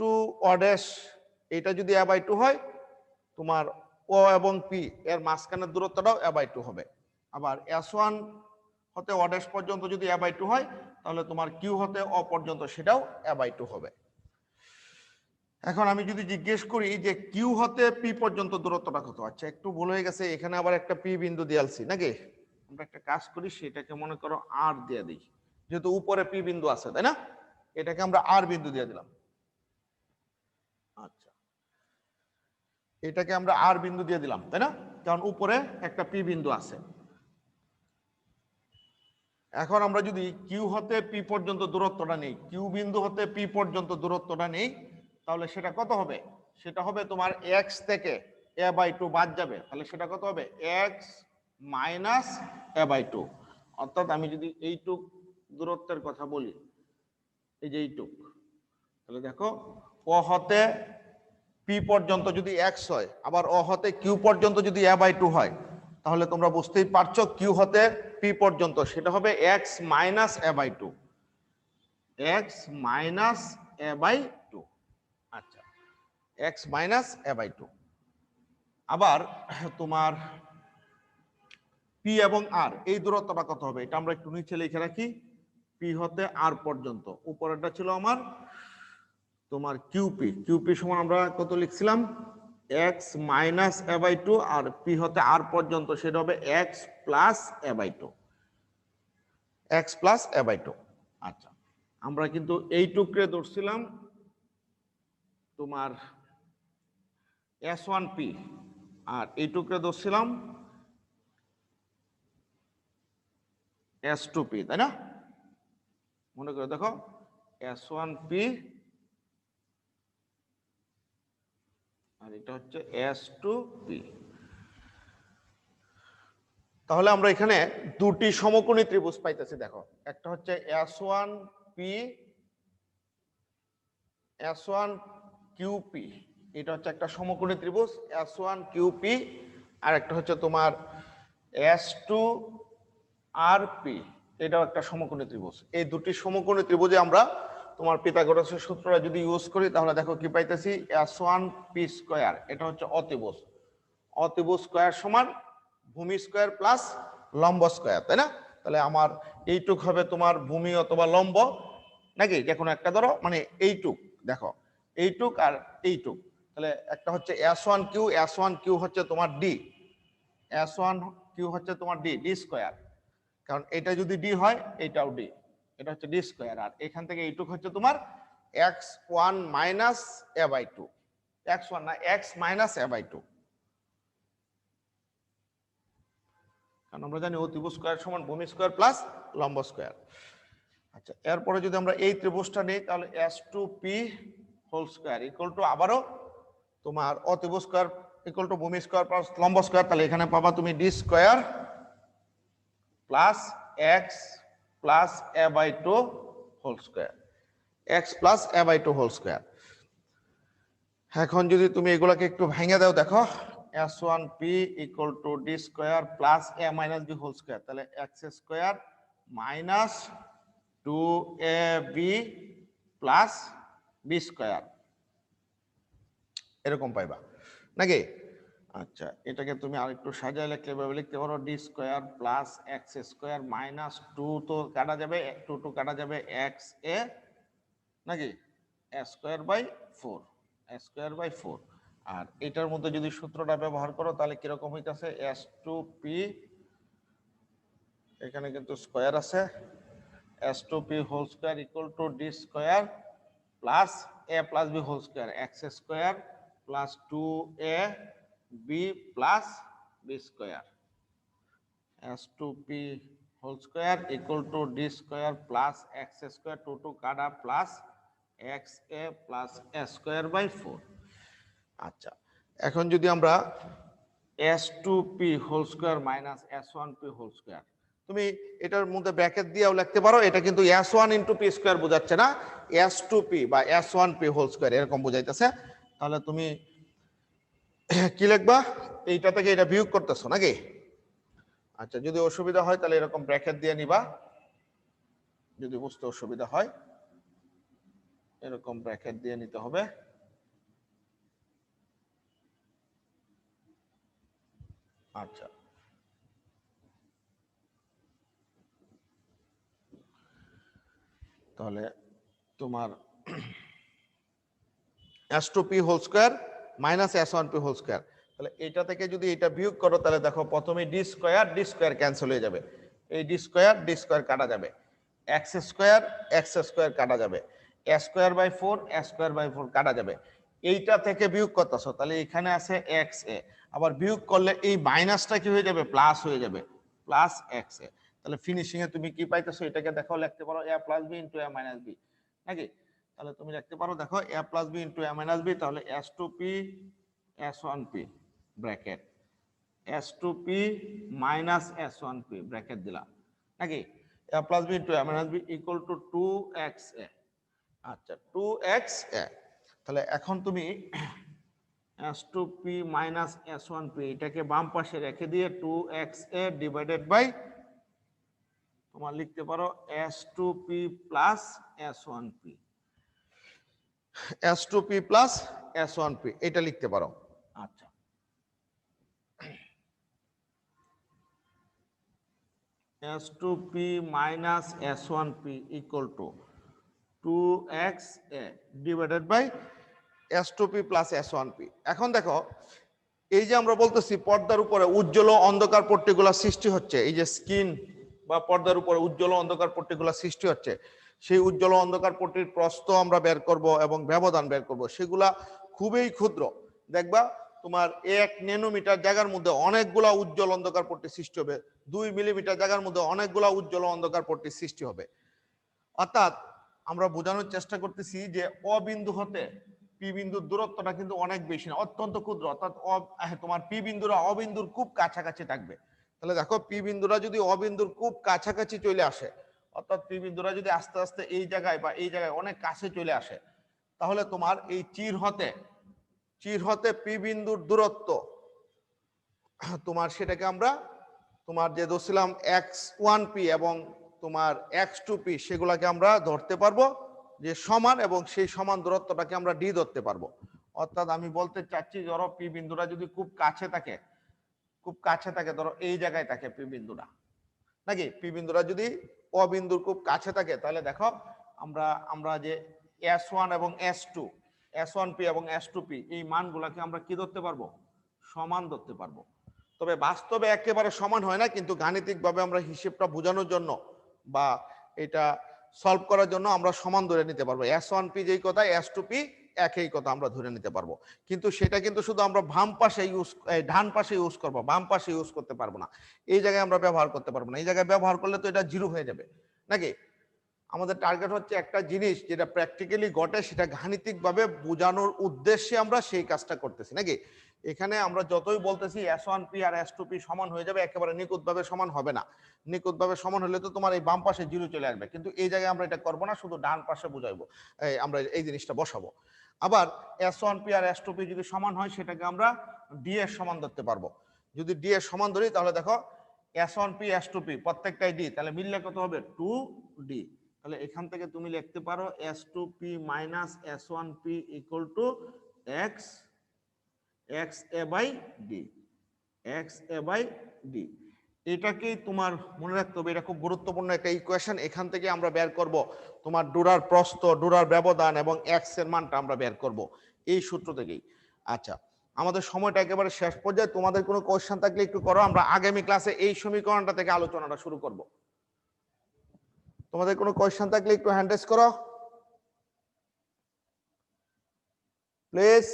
অ ড্যাশ এটা যদি a/2 হয়, তোমার ও এবং পি এর মাঝখানের দূরত্বটাও a/2 হবে। আবার S1 হতে অ ড্যাশ পর্যন্ত যদি a/2 হয়, তাহলে তোমার কিউ হতে অ পর্যন্ত সেটাও a/2 হবে। এখন আমি যদি জিজ্ঞেস করি যে কিউ হতে পি পর্যন্ত দূরত্বটা কত? আচ্ছা, একটু ভুল হয়ে গেছে, এখানে আবার একটা পি বিন্দু দিয়েছি নাকি? আমরা একটা কাজ করি, সেটাকে মনে করো আর দিয়ে দিই, যেহেতু উপরে পি বিন্দু আছে, তাই না? এটাকে আমরা আর বিন্দু দিয়ে দিলাম। আচ্ছা, এটাকে আমরা আর বিন্দু দিয়ে দিলাম, তাই না? কারণ উপরে একটা পি বিন্দু আছে। এখন আমরা যদি কিউ হতে পি পর্যন্ত দূরত্বটা নেই, কিউ বিন্দু হতে পি পর্যন্ত দূরত্বটা নেই, তাহলে সেটা কত হবে? সেটা হবে তোমার এক্স থেকে এ বাই টু বাদ যাবে, তাহলে সেটা কত হবে? X minus A by two. অর্থাৎ আমি যদি এইটুক দূরত্বের কথা বলি, এই যে এইটুক, তাহলে দেখো ও হতে পি পর্যন্ত যদি এক্স হয়, আবার ও হতে কিউ পর্যন্ত যদি এ বাই টু হয়, তাহলে তোমরা বুঝতেই পারছো কিউ হতে পি পর্যন্ত সেটা হবে x minus A by two, x minus A by two. আচ্ছা, x minus A by two. আবার তোমার পি এবং আর এই দূরত্বটা কত হবে? এটা আমরা একটু নিচে লিখে রাখি। পি হতে আর পর্যন্ত, উপরেরটা ছিল আমার তোমার কিউপি, কিউপি সমান আমরা কত লিখছিলাম? X minus A by two, আর পি হতে আর পর্যন্ত সেটা হবে x plus A by two, x plus A by two. আচ্ছা, আমরা কিন্তু এইটুকরে ধরছিলাম তোমার এস ওয়ান পি, আর এইটুকরে ধরছিলাম এস টু পি, তাই না? মনে করে দেখো, এস ওয়ান পি আর এটা হচ্ছে এস টু পি। তাহলে আমরা এখানে দুটি সমকোণী ত্রিভুজ পাইতেছি। দেখো, একটা হচ্ছে S one P, S one QP, এটা হচ্ছে একটা সমকোণী ত্রিভুজ এস ওয়ান কিউপি, আর একটা হচ্ছে তোমার এস টু আর পি, এটাও একটা সমকোণী ত্রিভুজ। এই দুটি সমকোণী ত্রিভুজে আমরা তোমার পিথাগোরাসের সূত্রটা যদি ইউজ করি, তাহলে দেখো কি পাইতেছি? এস ওয়ান পি স্কোয়ার, এটা হচ্ছে অতিভুজ, অতিভুজ স্কোয়ার সমান ভূমি স্কোয়ার প্লাস লম্ব স্কোয়ার, তাই না? তাহলে আমার এইটুক হবে তোমার ভূমি অথবা লম্ব, নাকি যে কোনো একটা ধরো, মানে এইটুক, দেখো এইটুক আর এইটুক, তাহলে একটা হচ্ছে S one Q, S one Q হচ্ছে তোমার ডি, এস ওয়ান কিউ হচ্ছে তোমার ডি, ডি স্কোয়ার, কারণ এটা যদি ডি হয় এটাও ডি, এটা হচ্ছে ডি স্কোয়ার। আর এখান থেকে এইটুক হচ্ছে তোমার x one minus A by two, x one না, x minus A by two, কারণ আমরা জানি অতিভুজ স্কোয়ার সমান ভূমি স্কোয়ার প্লাস লম্ব স্কোয়ার। আচ্ছা, এরপরে যদি আমরা এই ত্রিভুজটা নিই, তাহলে S two P whole square equal to আবারও তোমার অতিভুজ স্কোয়ার ইকুয়াল টু ভূমি স্কোয়ার প্লাস লম্ব স্কোয়ার, তাহলে এখানে পাবা তুমি D square plus X plus A by two whole square, X plus A by two whole square. এখন যদি তুমি এগুলাকে একটু ভেঙে দাও, দেখো S one P equal to D square plus A minus B whole square, তাহলে X square minus two a b plus b square, এরকম পাইবা নাকি? আচ্ছা, এটাকে তুমি আরেকটু সাজায় লিখলে এভাবে লিখতে পারো, D square plus x square minus two তো কাটা যাবে, টু টু কাটা যাবে, এক্স এ নাকি a square by four, a square by four. আর এটার মধ্যে যদি সূত্রটা ব্যবহার করো তাহলে কিরকম হইতেছে? এস টু পি, এখানে কিন্তু স্কোয়ার আছে, S two P whole square equal to D square plus a plus b whole square, x square plus two a b plus b square, S two P whole square equal to D square plus x square, two two কাটা, plus x a plus a square by four. আচ্ছা, এখন যদি আমরা S two P whole square minus S one P whole square, তুমি এটার মধ্যে bracket দিয়েও লিখতে পারো, এটা কিন্তু S one into P square বোঝাচ্ছে না, এস টু পি বা S one P whole square এরকম বোঝাইতেছে। তাহলে তুমি কি লিখবা? এইটা থেকে এটা বিয়োগ করতেছো নাকি? আচ্ছা, যদি অসুবিধা হয় তাহলে এরকম ব্র্যাকেট দিয়ে নিবা, যদি বুঝতে অসুবিধা হয় এরকম ব্র্যাকেট দিয়ে নিতে হবে। আচ্ছা, তাহলে তোমার S two P whole square minus S one P whole square, তাহলে এটা থেকে যদি এটা বিয়োগ করো তাহলে দেখো প্রথমে ডি স্কোয়ার ক্যান্সেল হয়ে যাবে, এই ডি স্কোয়ার কাটা যাবে, এক্স স্কোয়ার কাটা যাবে, এ স্কোয়ার বাই ফোর কাটা যাবে, এইটা থেকে বিয়োগ করতেছো, তাহলে এখানে আছে এক্স এ, আবার বিয়োগ করলে এই মাইনাসটা কি হয়ে যাবে, প্লাস হয়ে যাবে, প্লাস এক্স এ। তাহলে ফিনিশিং এ তুমি কি পাইতেছো, এটাকে দেখো, লিখতে পারো a plus b into a minus b, নাকি? তাহলে তুমি লিখতে পারো, দেখো a plus b into a minus b, তাহলে S two P S one P bracket S two P minus S one P bracket দিলাম, নাকি? A plus b into a minus b equal to two x a. আচ্ছা, two x a. তাহলে এখন তুমি S two P minus S one P এটাকে বাম পাশে রেখে দিয়ে two x A divided by তোমার লিখতে পারো S two P plus S one P, S two P plus S one P এটা লিখতে পারো। আচ্ছা, S two P minus S one P equal to two x A divided by S two P plus S one P. এখন দেখো, এই যে আমরা বলতেছি পর্দার উপরে উজ্জ্বল ও অন্ধকার পট্টিগুলা সৃষ্টি হচ্ছে, এই যে স্কিন বা পর্দার উপরে উজ্জ্বল ও অন্ধকার পট্টিগুলা সৃষ্টি হচ্ছে, সেই উজ্জ্বল ও অন্ধকার পট্টির প্রস্থ আমরা বের করব এবং ব্যবধান বের করব, সেগুলা খুবই ক্ষুদ্র। দেখবা তোমার 1 ন্যানোমিটার জায়গার মধ্যে অনেকগুলা উজ্জ্বল অন্ধকার পট্টি সৃষ্টি হবে, 2 মিলিমিটার জায়গার মধ্যে অনেকগুলা উজ্জ্বল অন্ধকার পট্টি সৃষ্টি হবে। অর্থাৎ আমরা বোঝানোর চেষ্টা করতেছি যে অবিন্দু হতে পি বিন্দুর দূরত্বটা কিন্তু অনেক বেশি না, অত্যন্ত ক্ষুদ্র। অর্থাৎ তোমার পি বিন্দুরা অবিন্দুর খুব কাছাকাছি থাকবে। তাহলে দেখো, পি বিন্দুরা যদি অবিন্দুর খুব কাছাকাছি চলে আসে, অর্থাৎ পি বিন্দুরা যদি আস্তে আস্তে এই জায়গায় বা এই জায়গায় অনেক কাছে চলে আসে, তাহলে তোমার এই চির হতে পি বিন্দুর দূরত্ব তোমার, সেটাকে আমরা তোমার যে ধরছিলাম এক্স ওয়ান পি এবং তোমার এক্স টু পি, সেগুলাকে আমরা ধরতে পারবো যে সমান, এবং সেই সমান দূরত্বটাকে আমরা ডি ধরতে পারবো। অর্থাৎ আমি বলতে চাচ্ছি, ধরো পি বিন্দুটা যদি খুব কাছে থাকে, ধরো এই জায়গায় থাকে পি বিন্দুটা, নাকি? পি বিন্দুটা যদি অবিন্দুর খুব কাছে থাকে, তাহলে দেখো আমরা যে এস ওয়ান এবং S two, S one P এবং এস টু পি, এই মানগুলাকে আমরা কি ধরতে পারবো, সমান ধরতে পারবো। তবে বাস্তবে একেবারে সমান হয় না, কিন্তু গাণিতিকভাবে আমরা হিসেবটা বোঝানোর জন্য বা এটা সলভ করার জন্য আমরা সমান ধরে নিতে পারবো। এস ওয়ান পি যেই কথা, এস টু পি একই কথা আমরা ধরে নিতে পারবো। কিন্তু সেটা কিন্তু শুধু আমরা বাম পাশে ডান পাশে ইউজ করবো, বাম পাশে ইউজ করতে পারবো না, এই জায়গায় আমরা ব্যবহার করতে পারবো না। এই জায়গায় ব্যবহার করলে তো এটা জিরো হয়ে যাবে, নাকি? আমাদের টার্গেট হচ্ছে একটা জিনিস যেটা প্র্যাকটিক্যালি ঘটে, সেটা গাণিতিকভাবে বোঝানোর উদ্দেশ্যে আমরা সেই কাজটা করতেছি, নাকি? এখানে আমরা যতই বলতেছি এস ওয়ান পি আর এস টু পি সমান হয়ে যাবে, একেবারে নিখুঁতভাবে সমান হবে না। নিখুঁতভাবে সমান হলে তো তোমার এই বাম পাশে জিরো চলে আসবে, কিন্তু এই জায়গায় আমরা এটা করবো না, শুধু ডান পাশে বুঝাইবো, আমরা এই জিনিসটা বসাবো। আবার এস ওয়ান পি আর এস টু পি যদি সমান হয়, সেটাকে আমরা ডি এর সমান ধরতে পারবো। যদি ডি এর সমান ধরি, তাহলে দেখো S one P S two P প্রত্যেকটাই ডি, তাহলে মিললে কত হবে, টু ডি। তাহলে এখান থেকে তুমি লিখতে পারো S two P minus S one P equal to X X A by D, X A by D. এটাকেই তোমার মনে রাখতে হবে, এটা খুব গুরুত্বপূর্ণ একটা ইকুয়েশন। এখান থেকে আমরা বের করব তোমার ডোরার প্রস্থ, ডোরার ব্যবধান এবং এক্স এর মানটা আমরা বের করব এই সূত্র থেকেই। আচ্ছা, আমাদের সময়টা একেবারে শেষ পর্যায়ে, তোমাদের কোনো কোয়েশ্চেন থাকলে একটু করো, আমরা আগামী ক্লাসে এই সমীকরণটা থেকে আলোচনাটা শুরু করব। তোমাদের কোনো কোয়েশ্চেন থাকলে একটু হ্যান্ড রেজ করো প্লিজ।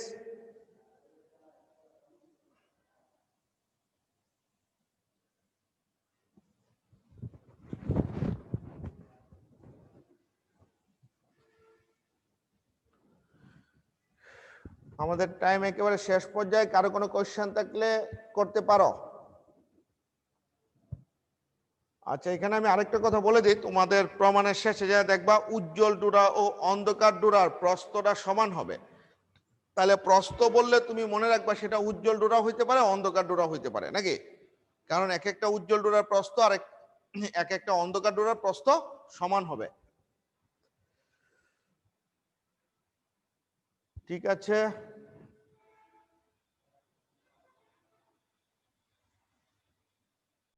আমাদের টাইম একেবারে শেষ পর্যায়ে, কারো কোনো কোয়েশ্চেন থাকলে করতে পারো। আচ্ছা, এখানে আমি আরেকটা কথা বলে দিই, তোমাদের প্রমাণের শেষে যা দেখবা উজ্জ্বল ডোরা ও অন্ধকার ডোরার প্রস্থটা সমান হবে। তাহলে প্রস্থ বললে তুমি মনে রাখবা সেটা উজ্জ্বল ডোরা হইতে পারে, অন্ধকার ডোরা হইতে পারে, নাকি? কারণ এক একটা উজ্জ্বল ডোরার প্রস্থ আর এক একটা অন্ধকার ডোরার প্রস্থ সমান হবে। ঠিক আছে।